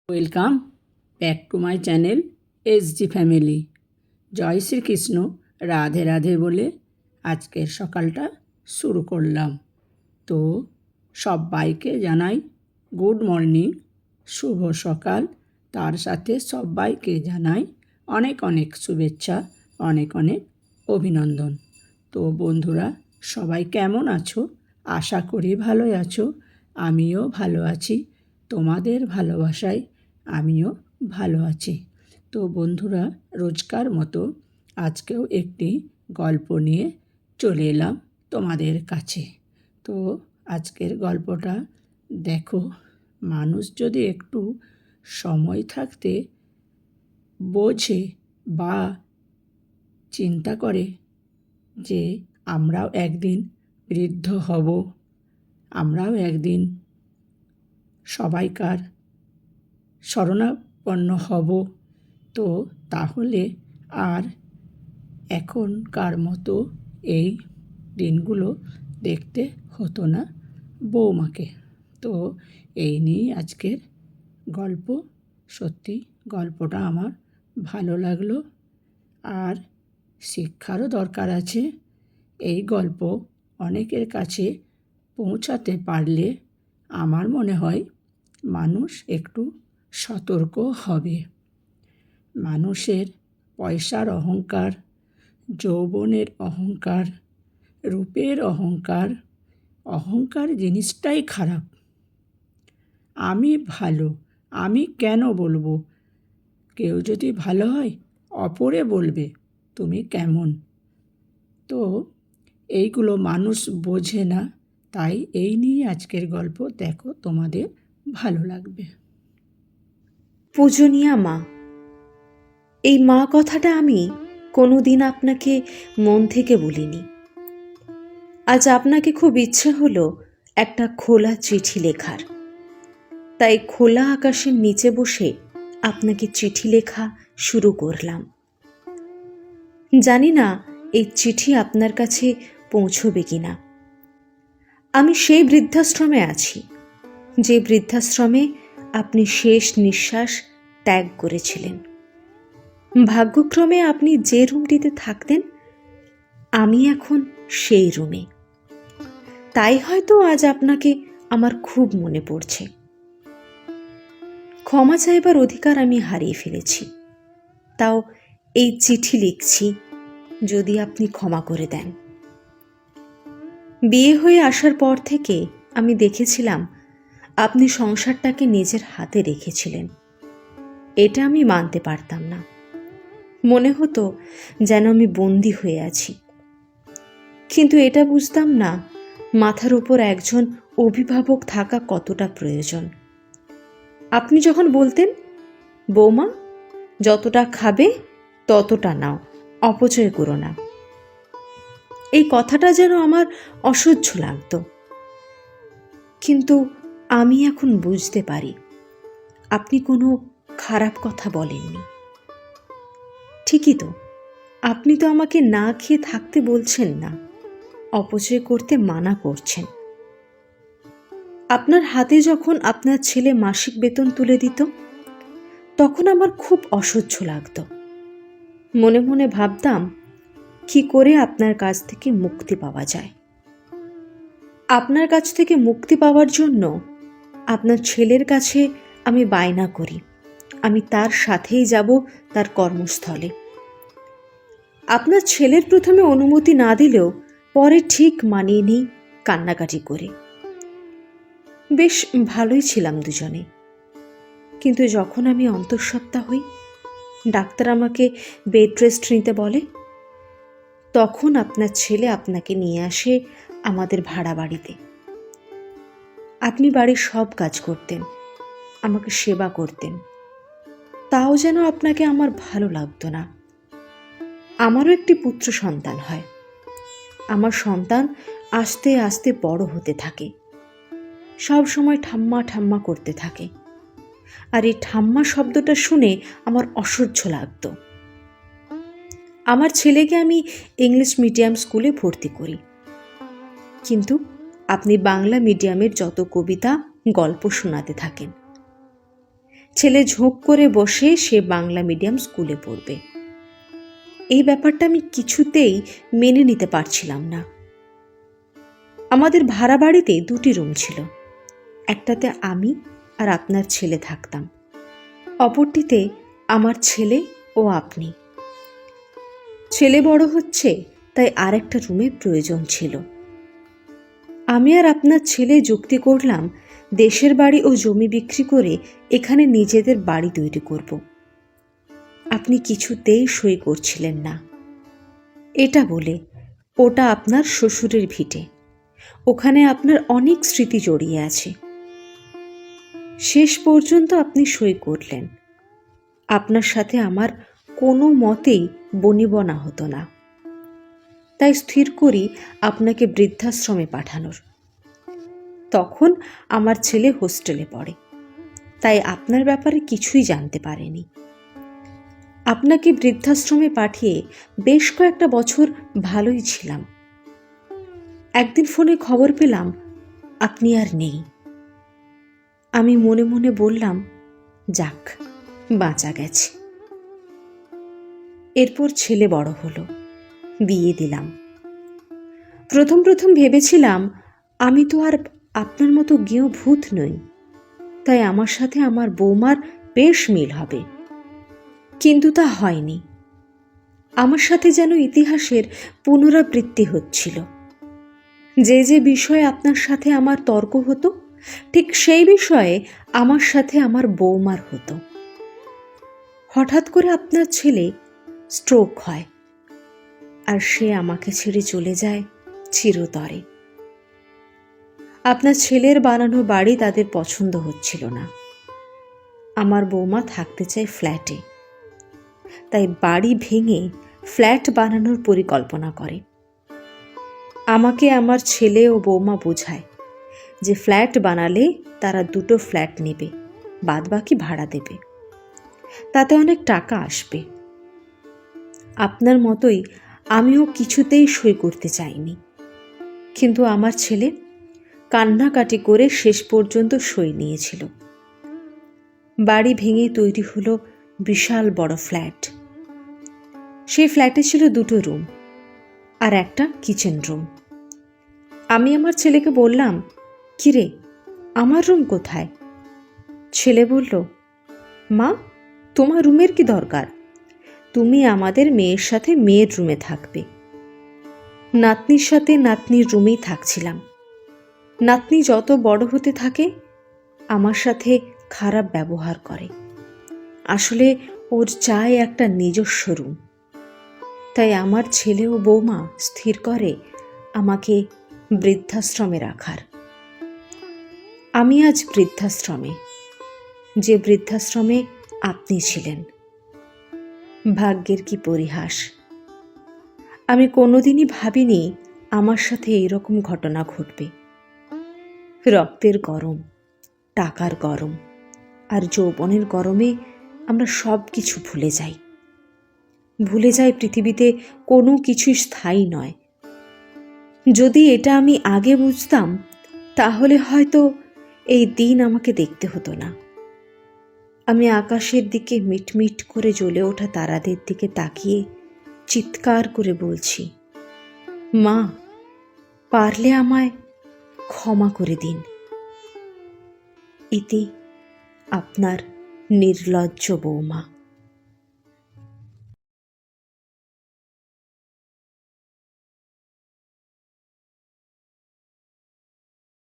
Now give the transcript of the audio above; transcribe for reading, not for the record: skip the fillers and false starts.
Welcome back to my channel SG family. জয় শ্রীকৃষ্ণ, রাধে রাধে বলে আজকের সকালটা শুরু করলাম। তো সবাইকে জানাই গুড মর্নিং, শুভ সকাল। তার সাথে সবাইকে জানাই অনেক অনেক শুভেচ্ছা, অনেক অনেক অভিনন্দন। তো বন্ধুরা, সবাই কেমন আছো? আশা করি ভালোই আছো। আমিও ভালো আছি। তোমাদের ভালোবাসায় আমিও ভালো আছি। তো বন্ধুরা, রোজকার মতো আজকেও একটি গল্প নিয়ে চলে এলাম তোমাদের কাছে। তো আজকের গল্পটা দেখো, মানুষ যদি একটু সময় থাকতে বোঝে বা চিন্তা করে যে আমরাও একদিন বৃদ্ধ হব, আমরাও একদিন সবাইকার শরণাপন্ন হব, তো তাহলে আর এখনকার মতো এই দিনগুলো দেখতে হতো না বৌমাকে। তো এই নিয়েই আজকের গল্প। সত্যি গল্পটা আমার ভালো লাগলো, আর শিক্ষারও দরকার আছে। এই গল্প অনেকের কাছে পৌঁছাতে পারলে আমার মনে হয় মানুষ একটু সতর্ক হবে। মানুষের পয়সার অহংকার, যৌবনের অহংকার, রূপের অহংকার, অহংকার জিনিসটাই খারাপ। আমি ভালো, আমি কেন বলবো? কেউ যদি ভালো হয়, অপরে বলবে তুমি কেমন। তো এইগুলো মানুষ বোঝে না, তাই এই নিয়ে আজকের গল্প। দেখো, তোমাদের ভালো লাগবে। পূজনীয়া মা, এই মা কথাটা আমি কোনোদিন আপনাকে মন থেকে বলিনি। আজ আপনাকে খুব ইচ্ছে হলো একটা খোলা চিঠি লেখার, তাই খোলা আকাশের নিচে বসে আপনাকে চিঠি লেখা শুরু করলাম। জানি না এই চিঠি আপনার কাছে পৌঁছবে কিনা। আমি সেই বৃদ্ধাশ্রমে আছি যে বৃদ্ধাশ্রমে আপনি শেষ নিঃশ্বাস ত্যাগ করেছিলেন। ভাগ্যক্রমে আপনি যে রুমটিতে থাকতেন, আমি এখন সেই রুমে। তাই হয়তো আজ আপনাকে আমার খুব মনে পড়ছে। ক্ষমা চাইবার অধিকার আমি হারিয়ে ফেলেছি, তাও এই চিঠি লিখছি, যদি আপনি ক্ষমা করে দেন। বিয়ে হয়ে আসার পর থেকে আমি দেখেছিলাম আপনি সংসারটাকে নিজের হাতে রেখেছিলেন। এটা আমি মানতে পারতাম না। মনে হতো যেন আমি বন্দী হয়ে আছি। কিন্তু এটা বুঝতাম না মাথার উপর একজন অভিভাবক থাকা কতটা প্রয়োজন। আপনি যখন বলতেন, বৌমা যতটা খাবে ততটা নাও, অপচয় করো না, এই কথাটা যেন আমার অসহ্য লাগতো। কিন্তু আমি এখন বুঝতে পারি আপনি কোনো খারাপ কথা বলেননি। ঠিকই তো, আপনি তো আমাকে না খেয়ে থাকতে বলছেন না, অপচয় করতে মানা করছেন। আপনার হাতে যখন আপনার ছেলে মাসিক বেতন তুলে দিত, তখন আমার খুব অসহ্য লাগতো। মনে মনে ভাবতাম কি করে আপনার কাছ থেকে মুক্তি পাওয়া যায়। আপনার কাছ থেকে মুক্তি পাওয়ার জন্য আপনার ছেলের কাছে আমি বায়না করি আমি তার সাথেই যাব তার কর্মস্থলে। আপনার ছেলের প্রথমে অনুমতি না দিলেও পরে ঠিক মানিয়ে নিই কান্নাকাটি করে। বেশ ভালোই ছিলাম দুজনে। কিন্তু যখন আমি অন্তঃসত্ত্বা হই, ডাক্তার আমাকে বেড রেস্ট নিতে বলে, তখন আপনার ছেলে আপনাকে নিয়ে আসে আমাদের ভাড়া বাড়িতে। আপনি বাড়ির সব কাজ করতেন, আমাকে সেবা করতেন, তাও যেন আপনাকে আমার ভালো লাগতো না। আমারও একটি পুত্র সন্তান হয়। আমার সন্তান আস্তে আস্তে বড় হতে থাকে, সব সময় ঠাম্মা ঠাম্মা করতে থাকে, আর এই ঠাম্মা শব্দটা শুনে আমার অসহ্য লাগতো। আমার ছেলেকে আমি ইংলিশ মিডিয়াম স্কুলে ভর্তি করি, কিন্তু আপনি বাংলা মিডিয়ামের যত কবিতা গল্প শোনাতে থাকেন। ছেলে ঝোঁক করে বসে সে বাংলা মিডিয়াম স্কুলে পড়বে। এই ব্যাপারটা আমি কিছুতেই মেনে নিতে পারছিলাম না। আমাদের ভাড়া বাড়িতে 2টি রুম ছিল। একটাতে আমি আর আপনার ছেলে থাকতাম, অপরটিতে আমার ছেলে ও আপনি। ছেলে বড় হচ্ছে, তাই আরেকটা রুমের প্রয়োজন ছিল। আমি আর আপনার ছেলে যুক্তি করলাম দেশের বাড়ি ও জমি বিক্রি করে এখানে নিজেদের বাড়ি তৈরি করব। আপনি কিছুতেই সই করছিলেন না। এটা বলে ওটা আপনার শ্বশুরের ভিটে, ওখানে আপনার অনেক স্মৃতি জড়িয়ে আছে। শেষ পর্যন্ত আপনি সই করলেন। আপনার সাথে আমার কোনো মতেই বনিবনা হতো না, তাই স্থির করি আপনাকে বৃদ্ধাশ্রমে পাঠানোর। তখন আমার ছেলে হোস্টেলে পড়ে, তাই আপনার ব্যাপারে কিছুই জানতে পারেনি। আপনাকে বৃদ্ধাশ্রমে পাঠিয়ে বেশ কয়েকটা বছর ভালোই ছিলাম। একদিন ফোনে খবর পেলাম আপনি আর নেই। আমি মনে মনে বললাম, যাক, বাঁচা গেছে। এরপর ছেলে বড় হলো, বিয়ে দিলাম। প্রথম প্রথম ভেবেছিলাম আমি তো আর আপনার মতো গেঁয়ো ভূত নই, তাই আমার সাথে আমার বৌমার বেশ মিল হবে। কিন্তু তা হয়নি। আমার সাথে যেন ইতিহাসের পুনরাবৃত্তি হচ্ছিল। যে যে বিষয়ে আপনার সাথে আমার তর্ক হতো, ঠিক সেই বিষয়ে আমার সাথে আমার বৌমার হতো। হঠাৎ করে আপনার ছেলে স্ট্রোক হয়, আর সে আমাকে ছেড়ে চলে যায় চিরতরে। আপনার ছেলের বানানো বাড়ি তাদের পছন্দ হচ্ছিল না। আমার বৌমা থাকতে চায় ফ্ল্যাটে, তাই বাড়ি ভেঙে ফ্ল্যাট বানানোর পরিকল্পনা করে। আমাকে আমার ছেলে ও বৌমা বোঝায় যে ফ্ল্যাট বানালে তারা 2টো ফ্ল্যাট নেবে, বাদবাকি ভাড়া দেবে, তাতে অনেক টাকা আসবে। আপনার মতোই আমিও কিছুতেই সই করতে চাইনি, কিন্তু আমার ছেলে কান্নাকাটি করে শেষ পর্যন্ত সই নিয়েছিল। বাড়ি ভেঙে তৈরি হলো বিশাল বড় ফ্ল্যাট। সেই ফ্ল্যাটে ছিল 2টো রুম আর একটা কিচেন রুম। আমি আমার ছেলেকে বললাম, কিরে, আমার রুম কোথায়? ছেলে বলল, মা, তোমার রুমের কি দরকার? তুমি আমাদের মেয়ের সাথে মেয়ের রুমে থাকবে। নাতনির সাথে নাতনির রুমেই থাকছিলাম। নাতনি যত বড় হতে থাকে আমার সাথে খারাপ ব্যবহার করে। আসলে ওর চাই একটা নিজস্ব রুম। তাই আমার ছেলে ও বৌমা স্থির করে আমাকে বৃদ্ধাশ্রমে রাখার। আমি আজ বৃদ্ধাশ্রমে, যে বৃদ্ধাশ্রমে আপনি ছিলেন। ভাগ্যের কি পরিহাস! আমি কোনোদিনই ভাবিনি আমার সাথে এইরকম ঘটনা ঘটবে। রক্তের গরম, টাকার গরম আর যৌবনের গরমে আমরা সব কিছু ভুলে যাই। ভুলে যাই পৃথিবীতে কোনো কিছুই স্থায়ী নয়। যদি এটা আমি আগে বুঝতাম, তাহলে হয়তো এই দিন আমাকে দেখতে হতো না। আমি আকাশের দিকে মিটমিট করে জ্বলে ওঠা তারাদের দিকে তাকিয়ে চিৎকার করে বলছি, মা, পারলে আমায় ক্ষমা করে দিন। ইতি আপনার নির্লজ্জ বৌমা।